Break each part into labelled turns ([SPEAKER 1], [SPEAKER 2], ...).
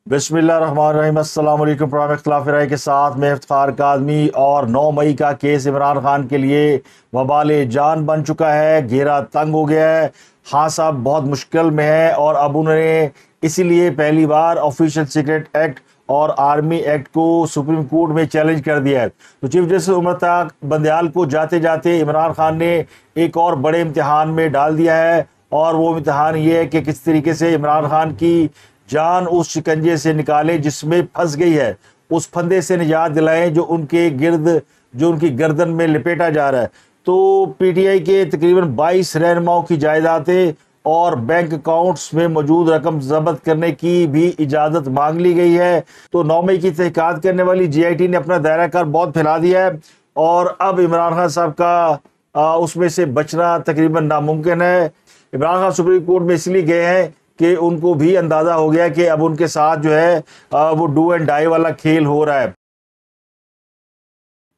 [SPEAKER 1] बिस्मिल्लाहिर्रहमानिर्रहीम। अस्सलाम वालेकुम। प्रोग्राम इख्तिलाफ राय के साथ मैं इफ्तिखार काज़मी। और 9 मई का केस इमरान खान के लिए वबाले जान बन चुका है, घेरा तंग हो गया है। हाँ साहब बहुत मुश्किल में है और अब उन्होंने इसीलिए पहली बार ऑफिशियल सीक्रेट एक्ट और आर्मी एक्ट को सुप्रीम कोर्ट में चैलेंज कर दिया है। तो चीफ जस्टिस उमर बंदयाल को जाते जाते इमरान खान ने एक और बड़े इम्तिहान में डाल दिया है, और वो इम्तिहान ये है कि किस तरीके से इमरान खान की जान उस शिकंजे से निकाले जिसमें फंस गई है, उस फंदे से निजात दिलाएं जो उनके गिर्द, जो उनकी गर्दन में लिपेटा जा रहा है। तो पीटीआई के तकरीबन 22 रहनुमाओं की जायदादें और बैंक अकाउंट्स में मौजूद रकम जब्त करने की भी इजाज़त मांग ली गई है। तो 9 मई की तहकीकात करने वाली जीआईटी ने अपना दायरा कार बहुत फैला दिया है, और अब इमरान खान साहब का उसमें से बचना तकरीबन नामुमकिन है। इमरान खान सुप्रीम कोर्ट में इसलिए गए हैं कि उनको भी अंदाज़ा हो गया कि अब उनके साथ जो है वो डू एंड डाई वाला खेल हो रहा है।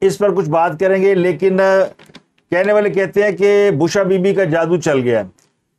[SPEAKER 1] इस पर कुछ बात करेंगे, लेकिन कहने वाले कहते हैं कि बुशा बीबी का जादू चल गया।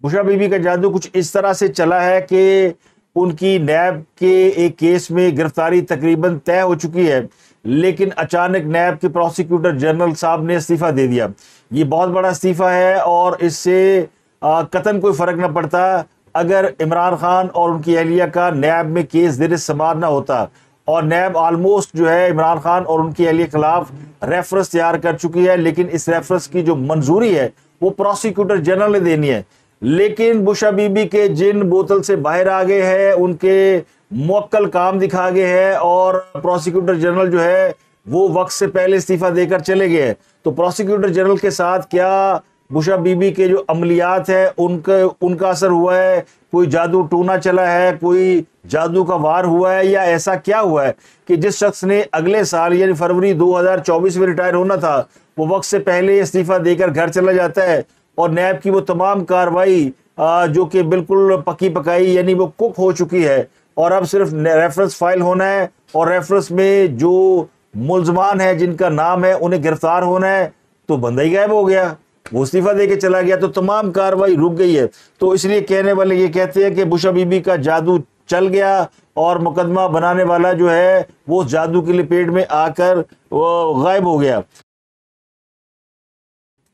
[SPEAKER 1] बुशा बीबी का जादू कुछ इस तरह से चला है कि उनकी नैब के एक केस में गिरफ्तारी तकरीबन तय हो चुकी है, लेकिन अचानक नैब के प्रोसिक्यूटर जनरल साहब ने इस्तीफ़ा दे दिया। ये बहुत बड़ा इस्तीफ़ा है, और इससे कतन कोई फ़र्क न पड़ता अगर इमरान खान और उनकी अहलिया का नैब में केस देर समार ना होता। और नैब आलमोस्ट जो है इमरान खान और उनकी अहलिया के खिलाफ रेफरेंस तैयार कर चुकी है, लेकिन इस रेफरेंस की जो मंजूरी है वो प्रोसिक्यूटर जनरल ने देनी है। लेकिन बुशा बीबी के जिन बोतल से बाहर आ गए हैं, उनके मुवक्कल काम दिखा गए हैं, और प्रोसिक्यूटर जनरल जो है वो वक्त से पहले इस्तीफा देकर चले गए। तो प्रोसिक्यूटर जनरल के साथ क्या बुशा बीबी के जो अमलियात है उनका असर हुआ है? कोई जादू टूना चला है, कोई जादू का वार हुआ है, या ऐसा क्या हुआ है कि जिस शख्स ने अगले साल यानी फरवरी 2024 में रिटायर होना था, वो वक्त से पहले इस्तीफा देकर घर चला जाता है, और नैब की वो तमाम कार्रवाई जो कि बिल्कुल पकी पकाई यानी वो कुक हो चुकी है, और अब सिर्फ रेफरेंस फाइल होना है, और रेफरेंस में जो मुल्जमान है जिनका नाम है उन्हें गिरफ्तार होना है। तो बंदा ही गायब हो गया, वो इस्तीफा देके चला गया, तो तमाम कार्रवाई रुक गई है। तो इसलिए कहने वाले ये कहते हैं कि बुशा बीबी का जादू चल गया, और मुकदमा बनाने वाला जो है वो जादू की लपेट में आकर वो गायब हो गया।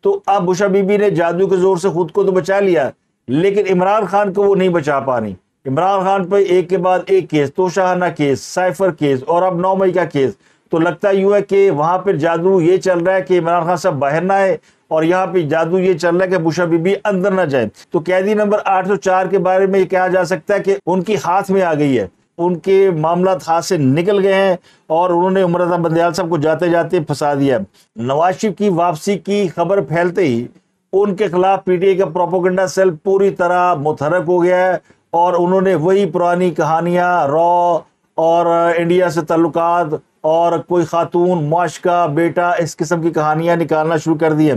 [SPEAKER 1] तो अब बुशा बीबी ने जादू के जोर से खुद को तो बचा लिया, लेकिन इमरान खान को वो नहीं बचा पा रही। इमरान खान पर एक के बाद एक केस, तोशाहाना केस, साइफर केस, और अब 9 मई का केस। तो लगता यूं है कि वहां पर जादू ये चल रहा है कि इमरान खान साहब बाहर ना आए, और यहाँ पे जादू ये चल रहा है कि बुशा बीबी अंदर ना जाए। तो कैदी नंबर 804 के बारे में ये कहा जा सकता है कि उनकी हाथ में आ गई है, उनके मामला हाथ से निकल गए हैं, और उन्होंने उमर बंदयाल साहब को जाते जाते फंसा दिया। नवाज शरीफ की वापसी की खबर फैलते ही उनके खिलाफ पीटीआई का प्रोपेगेंडा सेल पूरी तरह मुतहरक हो गया है, और उन्होंने वही पुरानी कहानियां रॉ और इंडिया से ताल्लुकात और कोई खातून मुआश का बेटा, इस किस्म की कहानियां निकालना शुरू कर दी है।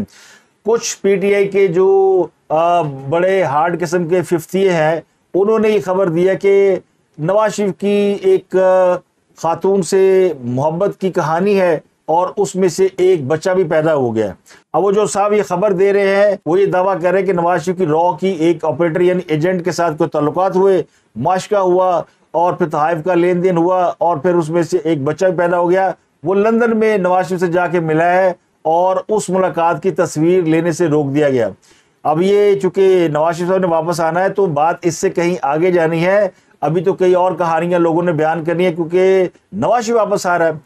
[SPEAKER 1] कुछ पीटीआई के जो बड़े हार्ड किस्म के फिफ्तिये हैं, उन्होंने ये खबर दिया कि नवाज शरीफ की एक खातून से मोहब्बत की कहानी है, और उसमें से एक बच्चा भी पैदा हो गया। अब वो जो साहब ये खबर दे रहे हैं वो ये दावा कर रहे हैं कि नवाज शरीफ की रॉ की एक ऑपरेटर यानी एजेंट के साथ कोई ताल्लुकात हुए, मुआशका हुआ, और फिर तहाइफ का लेन देन हुआ, और फिर उसमें से एक बच्चा भी पैदा हो गया। वो लंदन में नवाज शरीफ से जाके मिला है, और उस मुलाकात की तस्वीर लेने से रोक दिया गया। अब ये चूंकि नवाज शरीफ साहब ने वापस आना है, तो बात इससे कहीं आगे जानी है। अभी तो कई और कहानियां लोगों ने बयान करनी है, क्योंकि नवाज शरीफ वापस आ रहा है,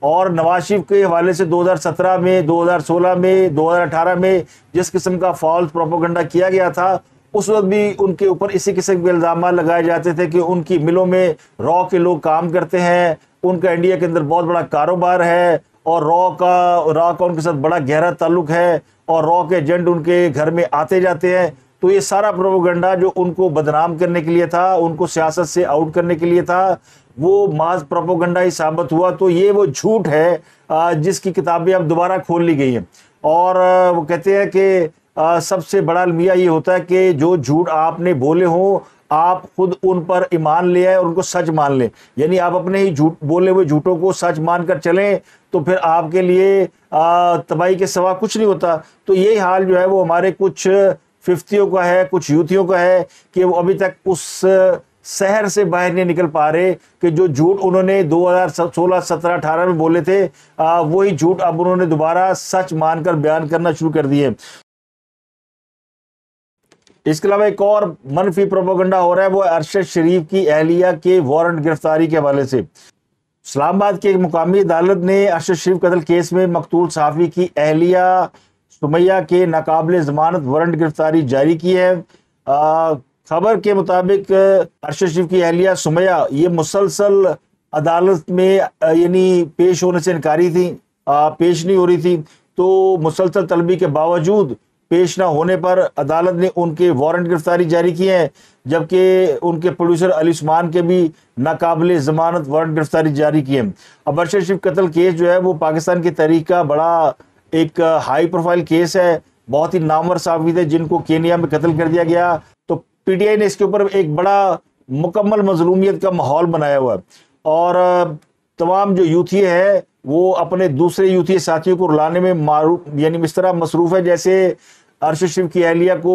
[SPEAKER 1] और नवाज शरीफ के हवाले से 2017 में, 2016 में, 2018 में जिस किस्म का फॉल्स प्रोपेगेंडा किया गया था, उस वक्त भी उनके ऊपर इसी किस्म के इल्जाम लगाए जाते थे कि उनकी मिलों में रॉ के लोग काम करते हैं, उनका इंडिया के अंदर बहुत बड़ा कारोबार है, और रॉ का उनके साथ बड़ा गहरा ताल्लुक है, और रॉ के एजेंट उनके घर में आते जाते हैं। तो ये सारा प्रोपेगेंडा जो उनको बदनाम करने के लिए था, उनको सियासत से आउट करने के लिए था, वो माज प्रोपेगेंडा ही साबित हुआ। तो ये वो झूठ है जिसकी किताबें अब दोबारा खोल ली गई हैं, और वो कहते हैं कि सबसे बड़ा अलमिया ये होता है कि जो झूठ आपने बोले हों आप खुद उन पर ईमान ले आए और उनको सच मान लें। यानी आप अपने ही झूठ बोले हुए झूठों को सच मानकर चलें, तो फिर आपके लिए तबाही के सिवा कुछ नहीं होता। तो यही हाल जो है वो हमारे कुछ फिफ्तियों का है, कुछ यूथियों का है कि वो अभी तक उस शहर से बाहर नहीं निकल पा रहे कि जो झूठ उन्होंने 2016, 17, 18 में बोले थे वही झूठ अब उन्होंने दोबारा सच मानकर बयान करना शुरू कर दिए। इसके अलावा एक और मनफी प्रोपेगेंडा हो रहा है, वो अरशद शरीफ की अहलिया के वारंट गिरफ्तारी के हवाले से। इस्लामाबाद की एक मुकामी अदालत ने अरशद शरीफ कत्ल केस में मकतूल सहाफ़ी की अहलिया सुमैया के नाकाबिल ज़मानत वारंट गिरफ्तारी जारी की है। खबर के मुताबिक अरशद शरीफ की अहलिया सुमैया ये मुसलसल अदालत में यानी पेश होने से इनकारी थी, पेश नहीं हो रही थी, तो मुसलसल तलबी के बावजूद पेश ना होने पर अदालत ने उनके वारंट गिरफ्तारी जारी किए हैं, जबकि उनके प्रोड्यूसर अली उस्मान के भी नाकाबिल ज़मानत वारंट गिरफ्तारी जारी किए हैं। अब अरशद शरीफ कत्ल केस जो है वो पाकिस्तान की तारीख का बड़ा एक हाई प्रोफाइल केस है, बहुत ही नामवर सहाफ़ी थे जिनको केनिया में कत्ल कर दिया गया। तो पीटीआई ने इसके ऊपर एक बड़ा मुकम्मल मजलूमियत का माहौल बनाया हुआ है और तमाम जो यूथी है वो अपने दूसरे यूथी साथियों को रुलाने में मारूफ यानी इस तरह मसरूफ़ है जैसे अरशद शरीफ की अहलिया को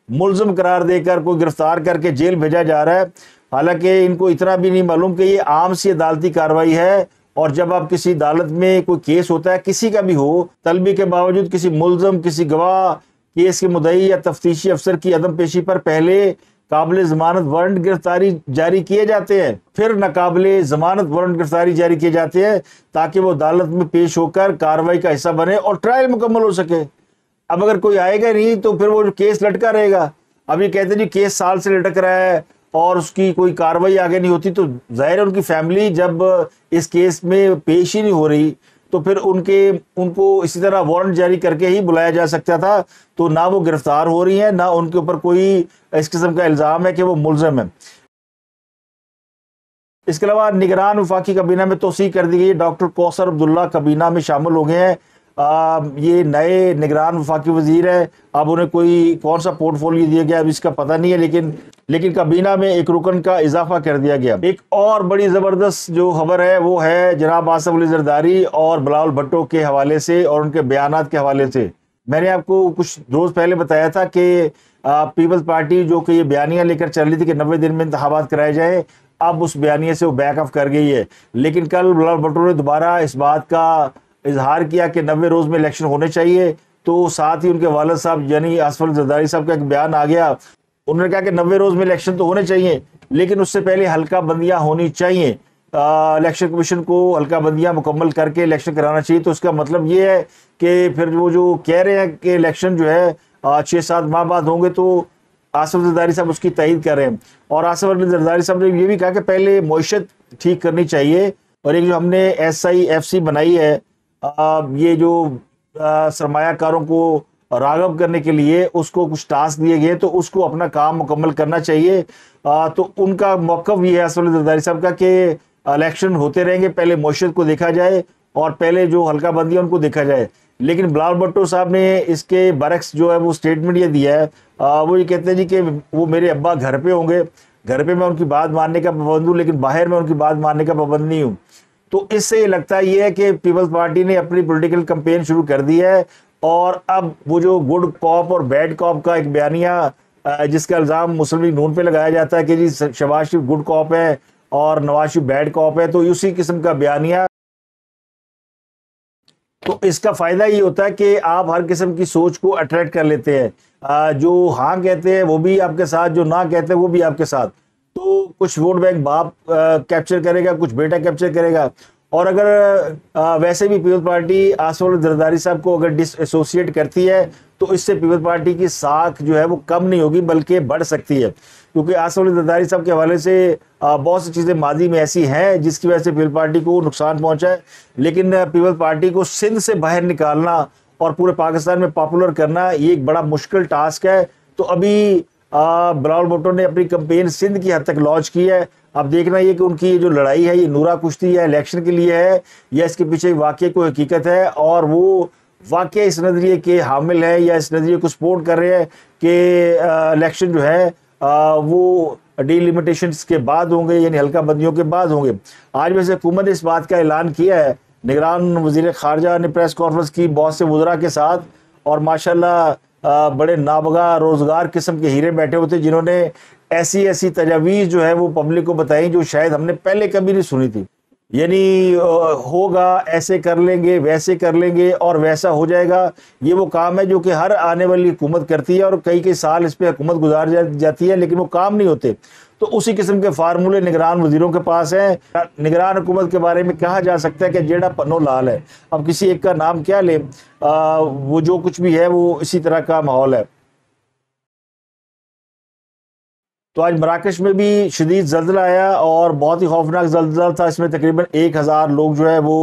[SPEAKER 1] मुल्ज़िम करार देकर कोई गिरफ्तार करके जेल भेजा जा रहा है। हालांकि इनको इतना भी नहीं मालूम कि ये आम सी अदालती कार्रवाई है, और जब आप किसी अदालत में कोई केस होता है किसी का भी हो, तलबी के बावजूद किसी मुल्ज़िम, किसी गवाह, केस के मुद्दई या तफ्तीशी अफसर की अदम पेशी पर पहले काबिल ज़मानत वारंट गिरफ्तारी जारी किए जाते हैं, फिर नाकाबिल ज़मानत वारंट गिरफ्तारी जारी किए जाते हैं ताकि वो अदालत में पेश होकर कार्रवाई का हिस्सा बने और ट्रायल मुकम्मल हो सके। अब अगर कोई आएगा नहीं तो फिर वो जो केस लटका रहेगा। अब ये कहते हैं जी केस साल से लटक रहा है और उसकी कोई कार्रवाई आगे नहीं होती, तो जाहिर है उनकी फैमिली जब इस केस में पेश ही नहीं हो रही तो फिर उनको इसी तरह वारंट जारी करके ही बुलाया जा सकता था। तो ना वो गिरफ्तार हो रही हैं, ना उनके ऊपर कोई इस किस्म का इल्ज़ाम है कि वो मुल्ज़िम है। इसके अलावा निगरान वफाकी काबीना में तोसीक कर दी गई है। डॉक्टर कौसर अब्दुल्ला काबीना में शामिल हो गए हैं। ये नए निगरान वफाकी वजीर है। अब उन्हें कौन सा पोर्टफोलियो दिया गया अब इसका पता नहीं है, लेकिन काबीना में एक रुकन का इजाफा कर दिया गया। एक और बड़ी ज़बरदस्त जो खबर है वो है जनाब आसिफ अली जरदारी और बिलावल भुट्टो के हवाले से और उनके बयानात के हवाले से। मैंने आपको कुछ रोज़ पहले बताया था कि पीपल्स पार्टी जो कि ये बयानियाँ लेकर चल रही थी कि 90 दिन में इंतखाबात कराए जाए, अब उस बयानिए से वो बैक ऑफ कर गई है। लेकिन कल बिलावल भुट्टो ने दोबारा इस बात का इजहार किया कि 90 रोज़ में इलेक्शन होने चाहिए। तो साथ ही उनके वालिद साहब यानी आसिफ अली जरदारी साहब का एक बयान आ गया। उन्होंने कहा कि 90 रोज़ में इलेक्शन तो होने चाहिए, लेकिन उससे पहले हल्का बंदियाँ होनी चाहिए। इलेक्शन कमीशन को हल्का बंदियाँ मुकम्मल करके इलेक्शन कराना चाहिए। तो उसका मतलब ये है कि फिर वो जो कह रहे हैं कि इलेक्शन जो है 6-7 माह बाद होंगे, तो आसिफ अली जरदारी साहब उसकी तईद कर रहे हैं। और आसिफ अली जरदारी साहब ने ये भी कहा कि पहले मईशत ठीक करनी चाहिए, और एक जो हमने SIFC बनाई है ये जो सरमायाकारों को राग़ब करने के लिए उसको कुछ टास्क दिए गए, तो उसको अपना काम मुकम्मल करना चाहिए। तो उनका मौक़िफ़ ये है आसिफ अली जरदारी साहब का कि इलेक्शन होते रहेंगे, पहले मईशत को देखा जाए और पहले जो हल्का बंदी है उनको देखा जाए। लेकिन बिलावल भुट्टो साहब ने इसके बरक्स जो है वो स्टेटमेंट ये दिया है। वो ये कहते हैं जी कि वो मेरे अब्बा घर पे होंगे, घर पे मैं उनकी बात मानने का पाबंद हूँ, लेकिन बाहर मैं उनकी बात मानने का पाबंद नहीं हूँ। तो इससे ये लगता है ये है कि पीपल्स पार्टी ने अपनी पॉलिटिकल कैंपेन शुरू कर दी है, और अब वो जो गुड कॉप और बैड कॉप का एक बयानिया जिसका इल्ज़ाम मुस्लिम लीग नून पे लगाया जाता है कि जी शहबाज शरीफ गुड कॉप है और नवाज शरीफ बैड कॉप है, तो उसी किस्म का बयानिया। तो इसका फ़ायदा ये होता है कि आप हर किस्म की सोच को अट्रैक्ट कर लेते हैं। जो हाँ कहते हैं वो भी आपके साथ, जो ना कहते हैं वो भी आपके साथ। तो कुछ वोट बैंक बाप कैप्चर करेगा, कुछ बेटा कैप्चर करेगा। और अगर वैसे भी पीपल्स पार्टी आसिफ अली जरदारी साहब को अगर डिसएसोसिएट करती है तो इससे पीपल्स पार्टी की साख जो है वो कम नहीं होगी बल्कि बढ़ सकती है, क्योंकि आसिफ अली जरदारी साहब के हवाले से बहुत सी चीज़ें माजी में ऐसी हैं जिसकी वजह से पीपल्स पार्टी को नुकसान पहुंचा है। लेकिन पीपल्स पार्टी को सिंध से बाहर निकालना और पूरे पाकिस्तान में पॉपुलर करना ये एक बड़ा मुश्किल टास्क है। तो अभी बिलावल भुट्टो ने अपनी कैंपेन सिंध की हद तक लॉन्च की है। अब देखना ये कि उनकी जो लड़ाई है ये नूरा कुश्ती है, इलेक्शन के लिए है, या इसके पीछे वाकई कोई हकीकत है और वो वाकई इस नज़रिए के हामिल है या इस नज़रिए को सपोर्ट कर रहे हैं कि इलेक्शन जो है वो डिलिमिटेशंस के बाद होंगे, यानी हल्का बंदियों के बाद होंगे। आज वैसे हुकूमत ने इस बात का ऐलान किया है। निगरान वज़ीर ख़ारजा ने प्रेस कॉन्फ्रेंस की बहुत से वज़रा के साथ, और माशाल्लाह बड़े नाबगा रोज़गार किस्म के हीरे बैठे होते जिन्होंने ایسی ایسی تجاویز جو ہے وہ پبلک کو بتائیں جو شاید ہم نے پہلے کبھی نہیں سنی تھی. یعنی ہوگا ایسے کر لیں گے، ویسے کر لیں گے اور ویسا ہو جائے گا. یہ وہ کام ہے جو کہ ہر آنے والی حکومت کرتی ہے اور کئی سال اس پہ حکومت گزار جاتی ہے لیکن وہ کام نہیں ہوتے. تو اسی قسم کے فارمولے نگران وزیروں کے پاس ہیں. نگران حکومت کے بارے میں کہا جا سکتا ہے کہ جیڑا پنو لال ہے. اب کسی ایک کا نام کیا لیں، وہ جو کچھ بھی ہے وہ اسی طرح کا ماحول ہے. تو آج مراکش میں بھی شدید زلزلہ آیا اور بہت ہی خوفناک زلزلہ تھا. اس میں تقریباً 1000 لوگ جو ہے وہ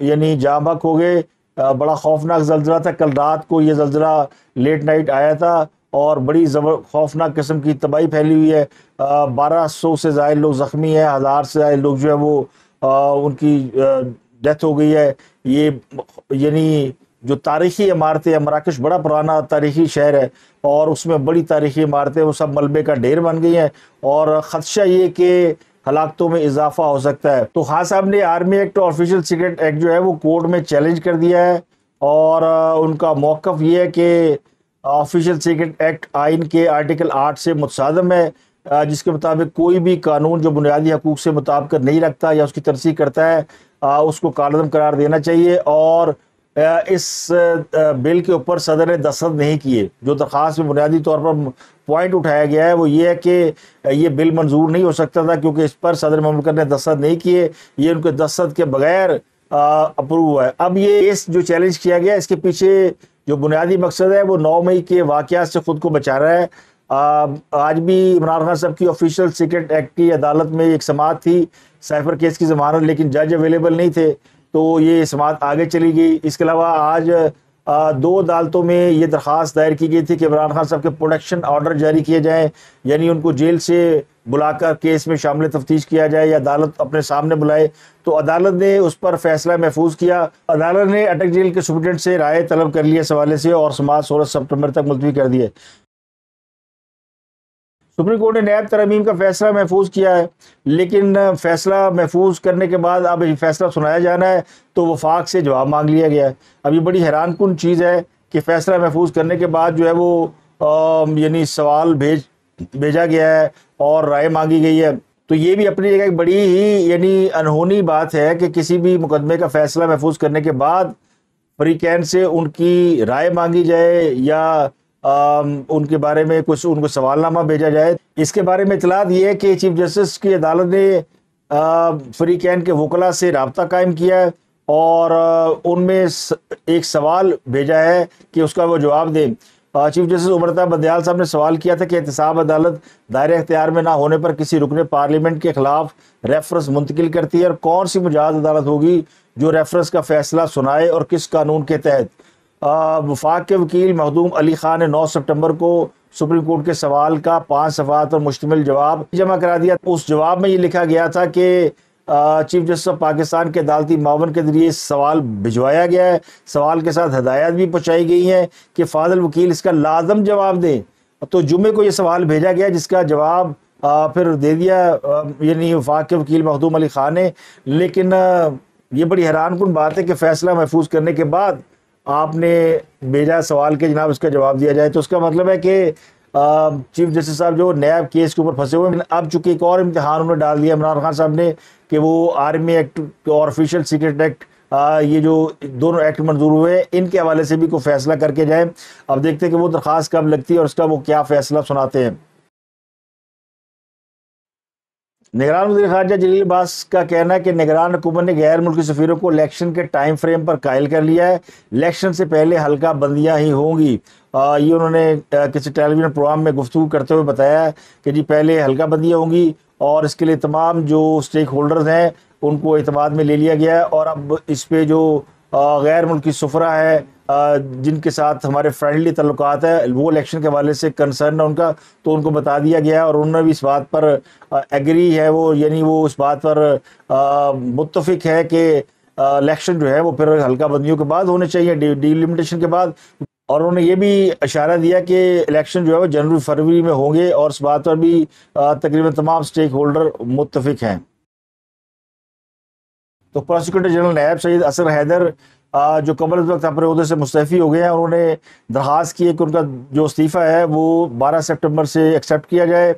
[SPEAKER 1] یعنی جاں بحق ہو گئے. بڑا خوفناک زلزلہ تھا. کل رات کو یہ زلزلہ لیٹ نائٹ آیا تھا اور بڑی خوفناک قسم کی تباہی پھیلی ہوئی ہے. 1200 سے زائد لوگ زخمی ہیں، 1000 سے زائد لوگ جو ہے وہ ان کی ڈیتھ ہو گئی ہے. یہ یعنی جو تاریخی عمارتیں ہیں، مراکش بڑا پرانا تاریخی شہر ہے اور اس میں بڑی تاریخی عمارتیں وہ سب ملبے کا ڈھیر بن گئی ہیں اور خدشہ یہ کہ ہلاکتوں میں اضافہ ہو سکتا ہے. تو خان صاحب نے آرمی ایکٹ اور آفیشل سیکرٹ ایکٹ جو ہے وہ کورٹ میں چیلنج کر دیا ہے اور ان کا موقف یہ ہے کہ آفیشل سیکرٹ ایکٹ آئین کے آرٹیکل 8 سے متصادم ہے، جس کے مطابق کوئی بھی قانون جو بنیادی حقوق سے مطابقت نہیں رکھتا یا اس کی ترسیح کرتا ہے اس کو کالعدم قرار دینا چاہیے. اور اس بل کے اوپر صدر نے دستخط نہیں کیے. جو درخواست میں بنیادی طور پر پوائنٹ اٹھایا گیا ہے وہ یہ ہے کہ یہ بل منظور نہیں ہو سکتا تھا کیونکہ اس پر صدر مملکت نے دستخط نہیں کیے. یہ ان کے دستخط کے بغیر اپروو ہوا ہے. اب یہ اس جو چیلنج کیا گیا اس کے پیچھے جو بنیادی مقصد ہے وہ 9 مئی کے واقعات سے خود کو بچا رہا ہے. آج بھی عمران خان صاحب کی آفیشل سیکرٹ ایکٹ کی عدالت میں ایک سماعت تھی سائفر کیس کی ضمانت، لیکن جج اویلیبل نہیں تھے تو یہ سماعت آگے چلی گئی. اس کے علاوہ آج 2 عدالتوں میں یہ درخواست دائر کی گئی تھی کہ عمران خان صاحب کے پروٹیکشن آرڈر جاری کیے جائیں، یعنی ان کو جیل سے بلا کر کیس میں شامل تفتیش کیا جائے یا عدالت اپنے سامنے بلائے. تو عدالت نے اس پر فیصلہ محفوظ کیا. عدالت نے اٹک جیل کے سپرنٹینڈنٹ سے رائے طلب کر لی اس حوالے سے اور سماعت 16 ستمبر تک ملتوی کر دی ہے. سپریم کورٹ نے نیب ترامیم کا فیصلہ محفوظ کیا ہے لیکن فیصلہ محفوظ کرنے کے بعد اب یہ فیصلہ سنایا جانا ہے تو وفاق سے جواب مانگ لیا گیا ہے. اب یہ بڑی حیران کن چیز ہے کہ فیصلہ محفوظ کرنے کے بعد جو ہے وہ یعنی سوال بھیجا گیا ہے اور رائے مانگی گئی ہے. تو یہ بھی اپنی جگہ ایک بڑی ہی یعنی انہونی بات ہے کہ کسی بھی مقدمے کا فیصلہ محفوظ کرنے کے بعد فریقین سے ان کی رائے مانگی جائے یا ان کے بارے میں کچھ ان کو سوال نامہ بھیجا جائے. اس کے بارے میں اطلاعات یہ ہے کہ چیف جسٹس کی عدالت نے فریقین کے وکلاء سے رابطہ قائم کیا ہے اور ان میں ایک سوال بھیجا ہے کہ اس کا وہ جواب دیں. چیف جسٹس عمرتا بندیال صاحب نے سوال کیا تھا کہ احتساب عدالت دائرہ اختیار میں نہ ہونے پر کسی رکن پارلیمنٹ کے خلاف ریفرنس منتقل کرتی ہے اور کون سی مجاز عدالت ہوگی جو ریفرنس کا فیصلہ سنائے اور کس قانون کے تحت. وفاق کے وکیل مخدوم علی خان نے 9 ستمبر کو سپریم کورٹ کے سوال کا 5 صفحات پر مشتمل جواب جمع کرا دیا. اس جواب میں یہ لکھا گیا تھا کہ چیف جسٹس آف پاکستان کے عدالتی معاون کے ذریعے سوال بھجوایا گیا ہے. سوال کے ساتھ ہدایات بھی پہنچائی گئی ہیں کہ فاضل وکیل اس کا لازم جواب دیں. تو جمعے کو یہ سوال بھیجا گیا جس کا جواب پھر دے دیا یعنی وفاق کے وکیل مخدوم علی خان نے. لیکن یہ بڑی حیران کن بات ہے کہ فیصلہ محفوظ کرنے کے بعد آپ نے بھیجا سوال کے جناب اس کا جواب دیا جائے. تو اس کا مطلب ہے کہ چیف جسٹس صاحب جو نیب کیس کے اوپر پھنسے ہوئے ہیں. اب چونکہ ایک اور امتحان انہوں نے ڈال دیا عمران خان صاحب نے کہ وہ آرمی ایکٹ اور آفیشل سیکرٹ ایکٹ یہ جو دونوں ایکٹ منظور ہوئے ان کے حوالے سے بھی کوئی فیصلہ کر کے جائیں. اب دیکھتے ہیں کہ وہ درخواست کب لگتی ہے اور اس کا وہ کیا فیصلہ سناتے ہیں. نگران وزیر خارجہ جلیل عباس کا کہنا ہے کہ نگران حکومت نے غیر ملکی سفیروں کو الیکشن کے ٹائم فریم پر قائل کر لیا ہے. الیکشن سے پہلے حلقہ بندیاں ہی ہوں گی. یہ انہوں نے کسی ٹیلی ویژن پروگرام میں گفتگو کرتے ہوئے بتایا کہ جی پہلے حلقہ بندیاں ہوں گی اور اس کے لیے تمام جو اسٹیک ہولڈرز ہیں ان کو اعتماد میں لے لیا گیا ہے. اور اب اس پہ جو غیر ملکی سفراء ہے جن کے ساتھ ہمارے فرینڈلی تعلقات ہیں وہ الیکشن کے حوالے سے کنسرن ہے ان کا تو ان کو بتا دیا گیا ہے اور انہوں نے بھی اس بات پر ایگری ہے وہ یعنی وہ اس بات پر متفق ہے کہ الیکشن جو ہے وہ پھر حلقہ بندیوں کے بعد ہونے چاہیے ڈیلیمیٹیشن کے بعد. اور انہوں نے یہ بھی اشارہ دیا کہ الیکشن جو ہے وہ جنوری فروری میں ہوں گے اور اس بات پر بھی تقریباً تمام اسٹیک ہولڈر متفق ہیں. تو پروسیکیوٹر جنرل نیب سید اصغر حیدر جو قبل اس وقت اپنے عہدے سے مستعفی ہو گئے ہیں، انہوں نے درخواست کی ہے کہ ان کا جو استعفیٰ ہے وہ 12 سپٹمبر سے ایکسیپٹ کیا جائے۔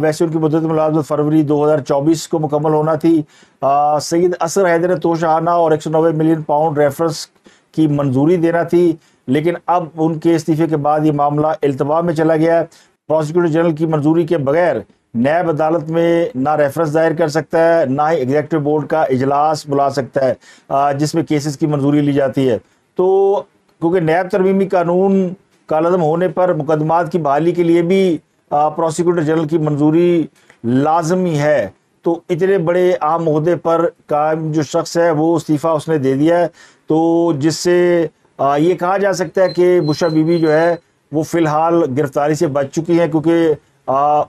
[SPEAKER 1] ویسے ان کی مدت ملازمت فروری 2024 کو مکمل ہونا تھی۔ سید اصغر حیدر توشہانہ اور 190 ملین پاؤنڈ ریفرنس کی منظوری دینا تھی، لیکن اب ان کے استعفے کے بعد یہ معاملہ التوا میں چلا گیا ہے۔ پروسیکیوٹر جنرل کی منظوری کے بغیر نیب عدالت میں نہ ریفرنس دائر کر سکتا ہے، نہ ہی ایگزیکٹو بورڈ کا اجلاس بلا سکتا ہے جس میں کیسز کی منظوری لی جاتی ہے۔ تو کیونکہ نیب ترمیمی قانون کالعدم ہونے پر مقدمات کی بحالی کے لیے بھی پروسیکیوٹر جنرل کی منظوری لازمی ہے، تو اتنے بڑے اہم عہدے پر قائم جو شخص ہے وہ استعفیٰ اس نے دے دیا ہے، تو جس سے یہ کہا جا سکتا ہے کہ بشرا بی بی جو ہے وہ فی الحال گرفتاری سے بچ چکی ہیں، کیونکہ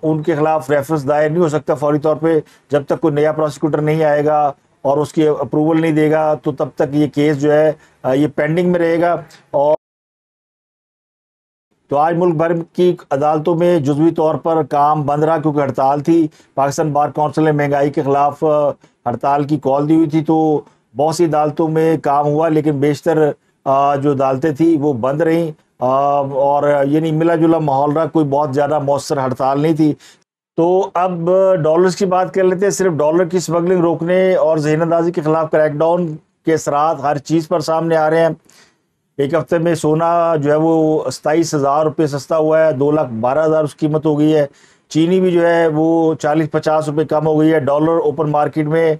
[SPEAKER 1] ان کے خلاف ریفرنس دائر نہیں ہو سکتا فوری طور پہ جب تک کوئی نیا پروسیکیوٹر نہیں آئے گا اور اس کی اپروول نہیں دے گا، تو تب تک یہ کیس جو ہے یہ پینڈنگ میں رہے گا۔ اور تو آج ملک بھر کی عدالتوں میں جزوی طور پر کام بند رہا کیونکہ ہڑتال تھی۔ پاکستان بار کونسل نے مہنگائی کے خلاف ہڑتال کی کال دی ہوئی تھی، تو بہت سی عدالتوں میں کام ہوا، لیکن بیشتر جو عدالتیں تھیں وہ بند رہیں، اور یعنی ملا جلا ماحول رہا، کوئی بہت زیادہ مؤثر ہڑتال نہیں تھی۔ تو اب ڈالرز کی بات کر لیتے ہیں۔ صرف ڈالر کی سمگلنگ روکنے اور ذہن اندازی کے خلاف کریک ڈاؤن کے اثرات ہر چیز پر سامنے آ رہے ہیں۔ ایک ہفتے میں سونا جو ہے وہ 27,000 روپے سستا ہوا ہے، 2,12,000 اس کی قیمت ہو گئی ہے۔ چینی بھی جو ہے وہ 40-50 روپے کم ہو گئی ہے۔ ڈالر اوپن مارکیٹ میں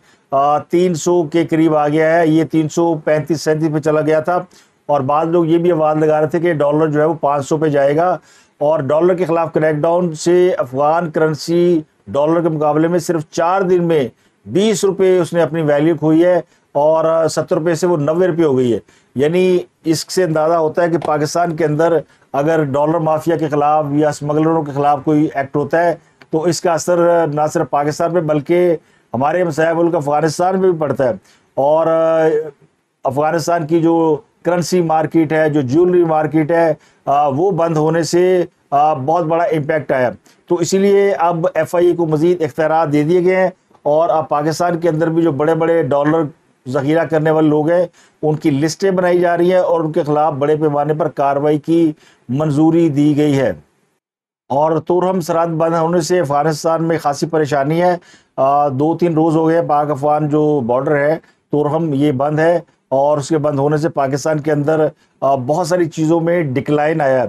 [SPEAKER 1] 300 کے قریب آ گیا ہے، یہ 335-37 پہ چلا گیا تھا، اور بعض لوگ یہ بھی آواز لگا رہے تھے کہ ڈالر جو ہے وہ 500 پہ جائے گا۔ اور ڈالر کے خلاف کریک ڈاؤن سے افغان کرنسی ڈالر کے مقابلے میں صرف 4 دن میں 20 روپے اس نے اپنی ویلیو کھوئی ہے، اور 70 روپے سے وہ 90 روپے ہو گئی ہے۔ یعنی اس سے اندازہ ہوتا ہے کہ پاکستان کے اندر اگر ڈالر مافیا کے خلاف یا اسمگلروں کے خلاف کوئی ایکٹ ہوتا ہے تو اس کا اثر نہ صرف پاکستان پہ بلکہ ہمارے ہمسایہ ملک افغانستان میں بھی پڑتا ہے۔ اور افغانستان کی جو کرنسی مارکیٹ ہے، جو جیولری مارکیٹ ہے، وہ بند ہونے سے بہت بڑا امپیکٹ آیا۔ تو اسی لیے اب ایف آئی اے کو مزید اختیارات دے دیے گئے ہیں، اور اب پاکستان کے اندر بھی جو بڑے بڑے ڈالر ذخیرہ کرنے والے لوگ ہیں ان کی لسٹیں بنائی جا رہی ہیں، اور ان کے خلاف بڑے پیمانے پر کارروائی کی منظوری دی گئی ہے۔ اور تورہم سرحد بند ہونے سے افغانستان میں خاصی پریشانی ہے۔ 2-3 روز ہو گئے پاک افغان جو بارڈر ہے تورہم یہ بند ہے، اور اس کے بند ہونے سے پاکستان کے اندر بہت ساری چیزوں میں ڈکلائن آیا ہے۔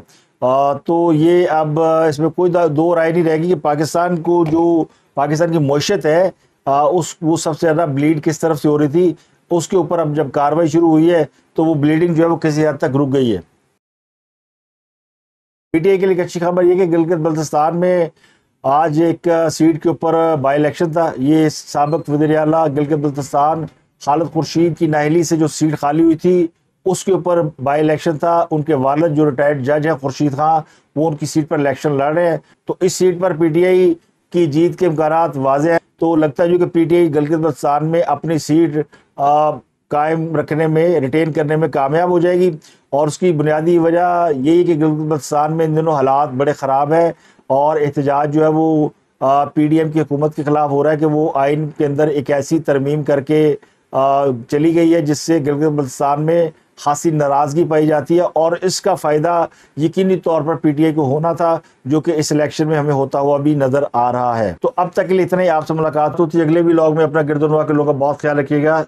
[SPEAKER 1] تو یہ اب اس میں کوئی دو رائے نہیں رہے گی کہ پاکستان کو جو پاکستان کی معیشت ہے وہ سب سے زیادہ بلیڈ کس طرف سے ہو رہی تھی، اس کے اوپر اب جب کاروائی شروع ہوئی ہے تو وہ بلیڈنگ جو ہے وہ کسی حد تک رک گئی ہے۔ پی ٹی آئی کے لیے اچھی خبر یہ کہ گلگت بلتستان میں آج ایک سیٹ کے اوپر بائی الیکشن تھا۔ یہ سابق وزیر اعلیٰ گلگت بلتستان خالد خورشید کی نااہلی سے جو سیٹ خالی ہوئی تھی اس کے اوپر بائی الیکشن تھا۔ ان کے والد جو ریٹائرڈ جج ہیں خورشید خان، وہ ان کی سیٹ پر الیکشن لڑ رہے ہیں۔ تو اس set per P T I کی جیت کے امکانات واضح ہیں۔ تو لگتا ہے جو کہ P T I Gilgit Baltistan میں اپنی سیٹ قائم رکھنے میں، ریٹین کرنے میں کامیاب ہو جائے گی، اور اس کی بنیادی وجہ یہی کہ گلگت بلتستان میں ان دنوں حالات بڑے خراب ہیں، اور احتجاج جو ہے وہ پی ڈی ایم کی حکومت کے خلاف ہو رہا ہے کہ وہ آئین کے اندر ایک ایسی ترمیم کر کے چلی گئی ہے جس سے گلگت بلتستان میں خاصی ناراضگی پائی جاتی ہے، اور اس کا فائدہ یقینی طور پر پی ٹی آئی کو ہونا تھا، جو کہ اس الیکشن میں ہمیں ہوتا ہوا بھی نظر آ رہا ہے۔ تو اب تک کے لیے اتنا ہی، آپ سے ملاقات ہوتی ہے اگلے ولاگ میں۔ اپنا گرد و نواح کے لوگوں کا بہت خیال رکھیے گا۔